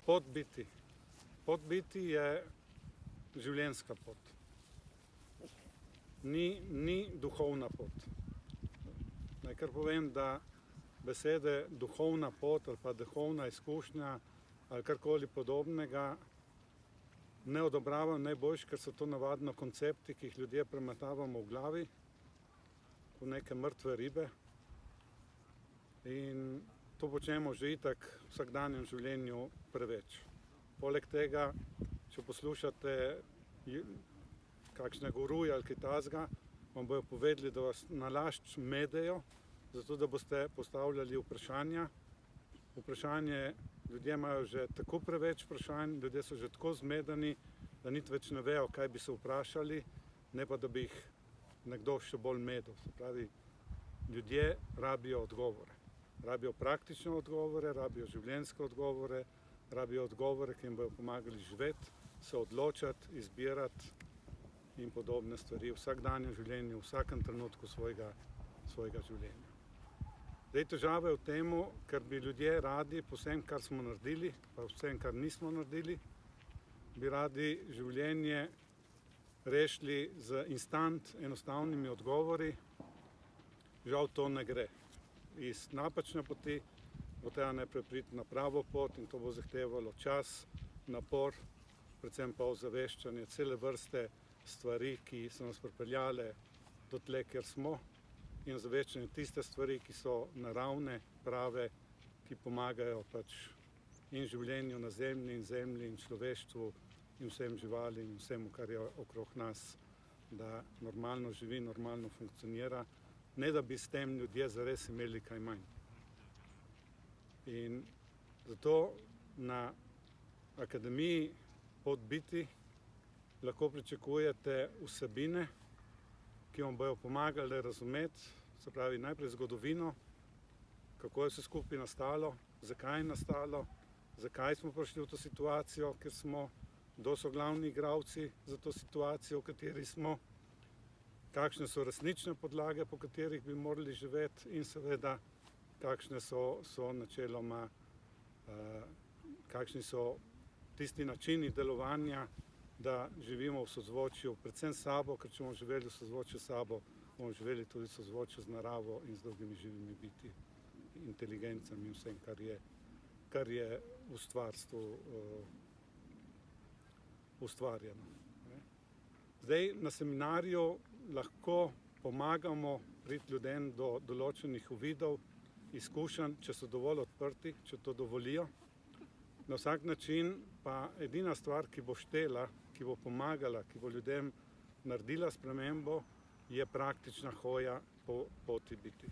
Pot biti. Pot biti je življenjska pot. Ni duhovna pot. Naj kar povem, da besede duhovna pot ali pa duhovna izkušnja ali karkoli podobnega ne odobravam najboljš, ker so to navadno koncepti, ki jih ljudje premetavamo v glavi, kot neke mrtve ribe. In to počnemo že itak v vsakdanjem življenju preveč. Poleg tega, če poslušate kakšne guruje ali kaj takega, vam bojo povedali, da vas nalašč medejo, zato da boste postavljali vprašanja. Ljudje imajo že tako preveč vprašanj, ljudje so že tako zmedeni, da niti več ne vejo, kaj bi se vprašali, ne pa da bi jih nekdo še bolj medel. Se pravi, ljudje rabijo odgovore. Rabijo praktične odgovore, rabijo življenjske odgovore, rabijo odgovore, ki jim bojo pomagali živeti, se odločati, izbirati in podobne stvari v vsakdanjem življenju, v vsakem trenutku svojega življenja. Zdaj, težava je v tem, ker bi ljudje radi po vsem, kar smo naredili, pa vsem, kar nismo naredili, bi radi življenje rešili z instant enostavnimi odgovori. Žal to ne gre. Iz napačne poti bo treba najprej priti na pravo pot in to bo zahtevalo čas, napor, predvsem pa ozaveščanje cele vrste stvari, ki so nas pripeljale do tle, kjer smo, in ozaveščanje tiste stvari, ki so naravne, prave, ki pomagajo pač in življenju na zemlji in človeštvu in vsem živalim in vsemu, kar je okrog nas, da normalno živi, normalno funkcionira, ne da bi s tem ljudje zares imeli kaj manj. In zato na Akademiji Pot biti lahko pričakujete vsebine, ki vam bojo pomagale razumeti, se pravi najprej zgodovino, kako je vse skupaj nastalo, zakaj je nastalo, zakaj smo prišli v to situacijo, kjer smo, kdo so glavni igralci za to situacijo, v kateri smo, kakšne so resnične podlage, po katerih bi morali živeti in seveda kakšne so načeloma, kakšni so tisti načini delovanja, da živimo v sozvočju predvsem s sabo, ker če bomo živeli v sozvočju s sabo, bomo živeli tudi v sozvočju z naravo in z drugimi živimi bitji, inteligencami in vsem, kar je v stvarstvu ustvarjeno. Zdaj, na seminarju lahko pomagamo priti ljudem do določenih uvidov, izkušenj, če so dovolj odprti, če to dovolijo. Na vsak način pa edina stvar, ki bo štela, ki bo pomagala, ki bo ljudem naredila spremembo, je praktična hoja po poti biti.